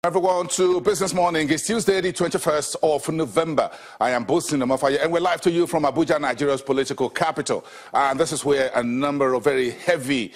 Everyone to Business Morning. It's Tuesday, the 21st of November. I am Bosin Omofaye, and we're live to you from Abuja, Nigeria's political capital. And this is where a number of very heavy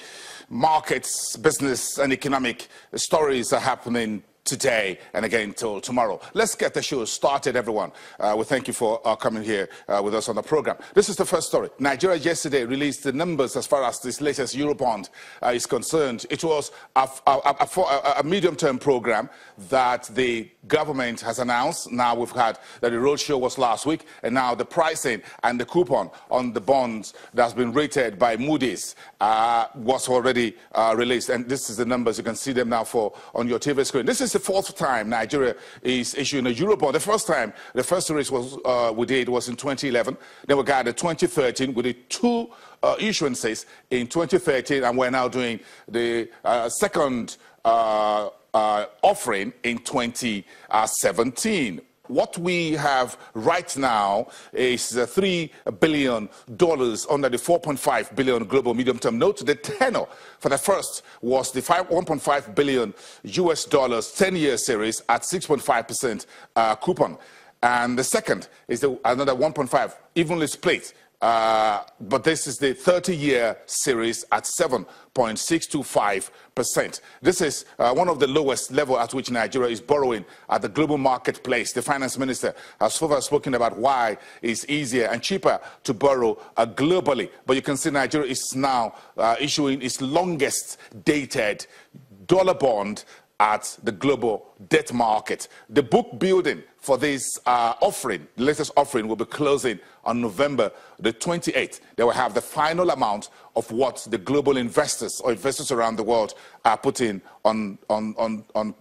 markets, business, and economic stories are happening today and again till tomorrow. Let's get the show started, everyone. We thank you for coming here with us on the program. This is the first story. Nigeria yesterday released the numbers as far as this latest Eurobond is concerned. It was a medium-term program that the government has announced. Now we've had that the roadshow was last week, and now the pricing and the coupon on the bonds that's been rated by Moody's was already released. And this is the numbers. You can see them now on your TV screen. This is the fourth time Nigeria is issuing a Eurobond. The first time, the first series we did was in 2011. Then we got the 2013. We did two issuances in 2013, and we're now doing the second offering in 2017. What we have right now is $3 billion under the $4.5 billion global medium-term note. The tenor for the first was the $1.5 billion US 10-year series at 6.5% coupon. And the second is another 1.5, evenly split. But this is the 30-year series at 7.625%. This is one of the lowest level at which Nigeria is borrowing at the global marketplace. The finance minister has further spoken about why it's easier and cheaper to borrow globally. But you can see Nigeria is now issuing its longest dated dollar bond at the global debt market. The book building for this offering, the latest offering, will be closing on November the 28th. They will have the final amount of what the global investors or investors around the world are putting on the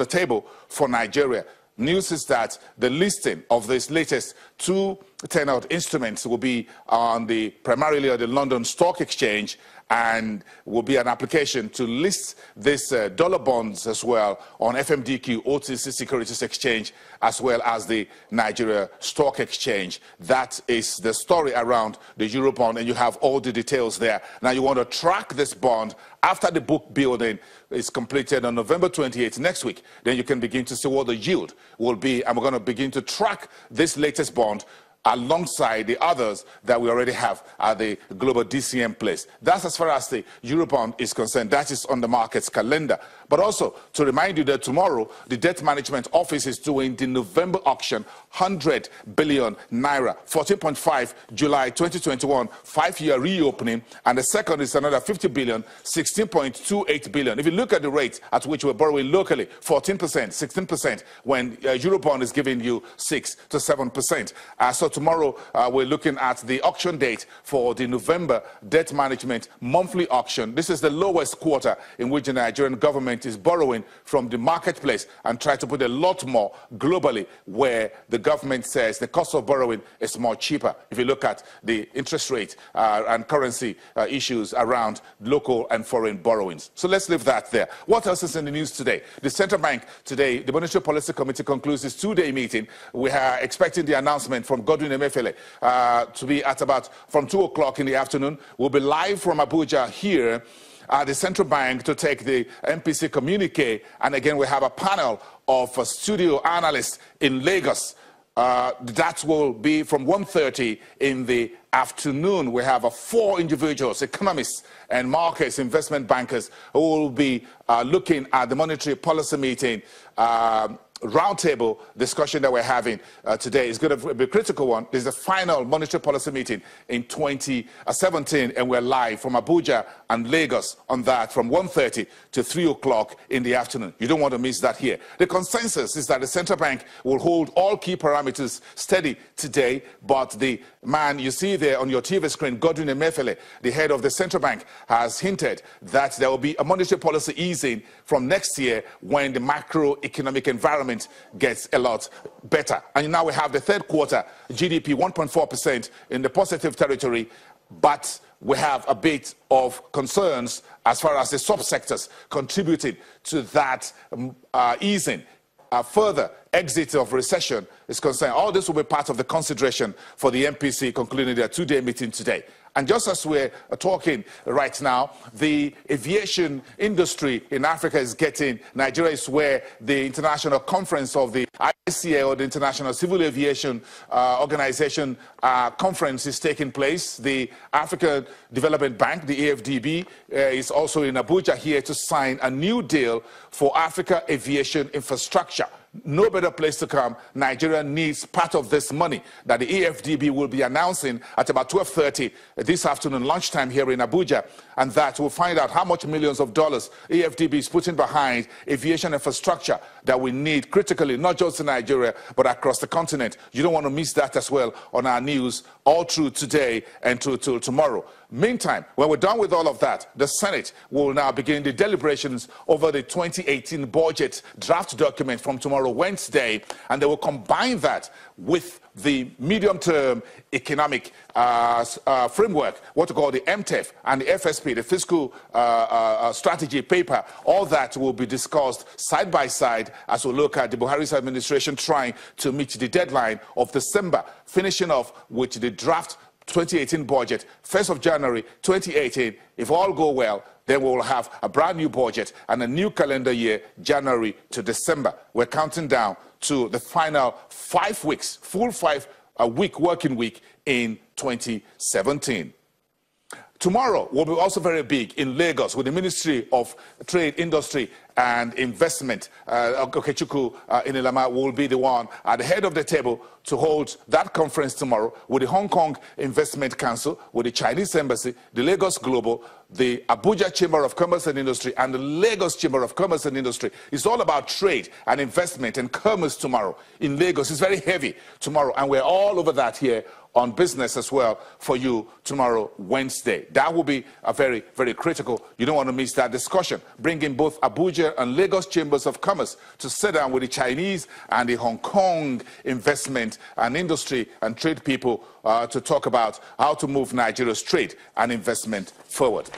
table for Nigeria. News is that the listing of this latest two tenored instruments will be on primarily on the London Stock Exchange, and will be an application to list this dollar bonds as well on FMDQ, OTC Securities Exchange, as well as the Nigeria Stock Exchange. That is the story around the Eurobond, and you have all the details there. Now you want to track this bond after the book building is completed on November 28th next week. Then you can begin to see what the yield will be, and we're going to begin to track this latest bond alongside the others that we already have at the global DCM place. That's as far as the Eurobond is concerned. That is on the market's calendar. But also to remind you that tomorrow the Debt Management Office is doing the November auction, 100 billion naira, 14.5 July 2021, 5-year reopening, and the second is another 50 billion, 16.28 billion. If you look at the rate at which we're borrowing locally, 14%, 16%, when Eurobond is giving you 6 to 7%. So tomorrow we're looking at the auction date for the November debt management monthly auction. This is the lowest quarter in which the Nigerian government is borrowing from the marketplace and try to put a lot more globally, where the government says the cost of borrowing is more cheaper. If you look at the interest rate and currency issues around local and foreign borrowings. So let's leave that there. What else is in the news today? The Central Bank today, the Monetary Policy Committee concludes its two-day meeting. We are expecting the announcement from Godwin Emefiele to be at about from 2 o'clock in the afternoon. We'll be live from Abuja here at the Central Bank to take the MPC communique. And again, we have a panel of studio analysts in Lagos. That will be from 1:30 in the afternoon. We have 4 individuals, economists and markets, investment bankers, who will be looking at the monetary policy meeting. Roundtable discussion that we're having today is going to be a critical one. This is the final monetary policy meeting in 2017, and we're live from Abuja and Lagos on that from 1:30 to 3 o'clock in the afternoon. You don't want to miss that here. The consensus is that the central bank will hold all key parameters steady today, but the man you see there on your TV screen, Godwin Emefiele, the head of the central bank, has hinted that there will be a monetary policy easing from next year when the macroeconomic environment gets a lot better. And now we have the third quarter GDP 1.4% in the positive territory, but we have a bit of concerns as far as the subsectors contributing to that easing. Further exit of recession is concerned. All this will be part of the consideration for the MPC concluding their two-day meeting today. And just as we're talking right now, the aviation industry in Africa is getting, Nigeria is where the international conference of the ICA, or the International Civil Aviation Organization conference, is taking place. The African Development Bank, the AFDB, is also in Abuja here to sign a new deal for Africa aviation infrastructure. No better place to come. Nigeria needs part of this money that the AFDB will be announcing at about 12:30 this afternoon, lunchtime here in Abuja. And that will find out how much millions of dollars AFDB is putting behind aviation infrastructure that we need critically, not just in Nigeria, but across the continent. You don't want to miss that as well on our news all through today and till tomorrow. Meantime, when we're done with all of that, the Senate will now begin the deliberations over the 2018 budget draft document from tomorrow, Wednesday, and they will combine that with the medium-term economic framework, what we call the MTEF, and the FSP, the fiscal strategy paper. All that will be discussed side by side as we look at the Buhari's administration trying to meet the deadline of December, finishing off with the draft 2018 budget, 1st of January 2018. If all go well, then we will have a brand new budget and a new calendar year, January to December. We're counting down to the final 5 weeks, full 5-week working week in 2017. Tomorrow will be also very big in Lagos with the Ministry of Trade, Industry and Investment. Okechukwu Inilama will be the one at the head of the table to hold that conference tomorrow with the Hong Kong Investment Council, with the Chinese Embassy, the Lagos Global, the Abuja Chamber of Commerce and Industry, and the Lagos Chamber of Commerce and Industry. It's all about trade and investment and commerce tomorrow in Lagos. It's very heavy tomorrow, and we're all over that here on business as well for you tomorrow, Wednesday. That will be a very, very critical. You don't want to miss that discussion. Bringing both Abuja and Lagos Chambers of Commerce to sit down with the Chinese and the Hong Kong investment and industry and trade people to talk about how to move Nigeria's trade and investment forward.